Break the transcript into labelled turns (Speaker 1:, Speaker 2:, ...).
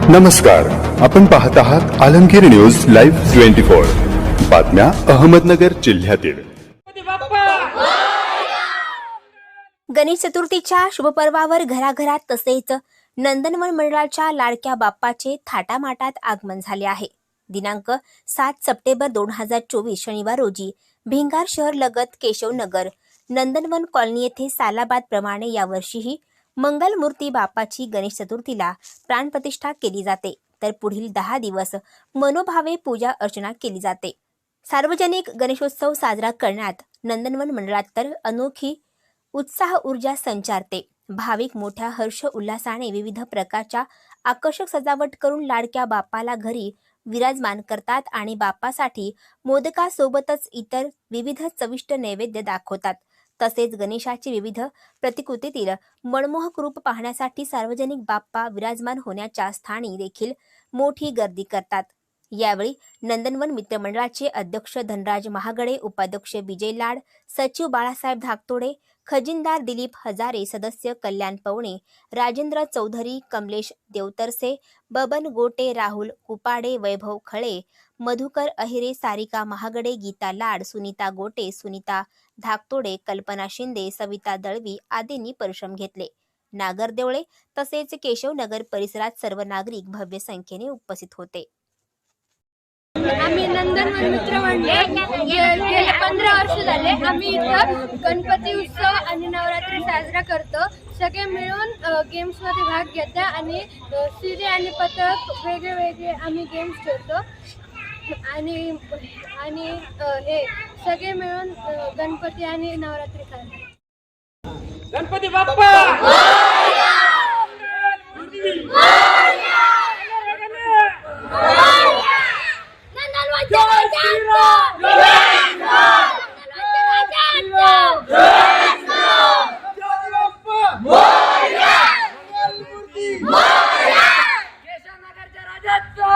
Speaker 1: नमस्कार, आपण पाहत आहात आलमगीर न्यूज लाईव्ह 24 बातम्या अहमदनगर जिल्ह्यातील।
Speaker 2: गणेश चतुर्थीच्या शुभपर्वावर घराघरात तसेच नंदनवन मंडळाच्या लाडक्या बाप्पाचे थाटामाटात आगमन झाले आहे। दिनांक 7 सप्टेंबर 2024 शनिवार रोजी भिंगार शहर लगत केशवनगर नंदनवन कॉलनी येथे सालाबाद प्रमाणे यावर्षीही मंगलमूर्ती बाप्पाची गणेश चतुर्थीला प्राणप्रतिष्ठा केली जाते, तर पुढील 10 दिवस मनोभावे पूजा अर्चना केली जाते। सार्वजनिक गणेशोत्सव साजरा करण्यात नंदनवन मंडळात तर अनोखी उत्साह ऊर्जा संचारते। भाविक मोठ्या हर्ष उल्हासाने विविध प्रकारच्या आकर्षक सजावट करून लाडक्या बाप्पाला घरी विराजमान करतात आणि बाप्पासाठी मोदकासोबतच इतर विविध चविष्ट नैवेद्य दाखवतात। तसेच गणेशाची विविध प्रतिकृतीतील मनमोहक रूप पाहण्यासाठी सार्वजनिक बाप्पा विराजमान होण्याच्या स्थानी देखील मोठी गर्दी करतात। यावेळी नंदनवन मित्रमंडळाचे अध्यक्ष धनराज महागडे, उपाध्यक्ष विजय लाड, सचिव बाळासाहेब धाकतोडे, खजिनदार दिलीप हजारे, सदस्य कल्याण पवणे, राजेंद्र चौधरी, कमलेश देवतरसे, बबन गोटे, राहुल कुपाडे, वैभव खळे, मधुकर अहिरे, सारिका महागडे, गीता लाड, सुनीता गोटे, सुनीता धाकतोडे, कल्पना शिंदे, सविता दळवी आदींनी परिश्रम घेतले। नागर देवळे तसेच केशवनगर परिसरात सर्व नागरिक भव्य संख्येने उपस्थित होते।
Speaker 3: आम्ही नंदनवन मित्र मंडळ गेले 15 वर्ष झाले आम्ही इथं गणपती उत्सव आणि नवरात्री साजरा करतो। सगळे मिळून गेम्स मध्ये भाग घेतो आणि शिडी आणि पथक वेगळे वेगळे आम्ही गेम्स खेळतो आणि हे सगळे मिळून गणपती आणि नवरात्री साजरा।
Speaker 4: गणपती बाप्पा केशवनगरच्या राजाचा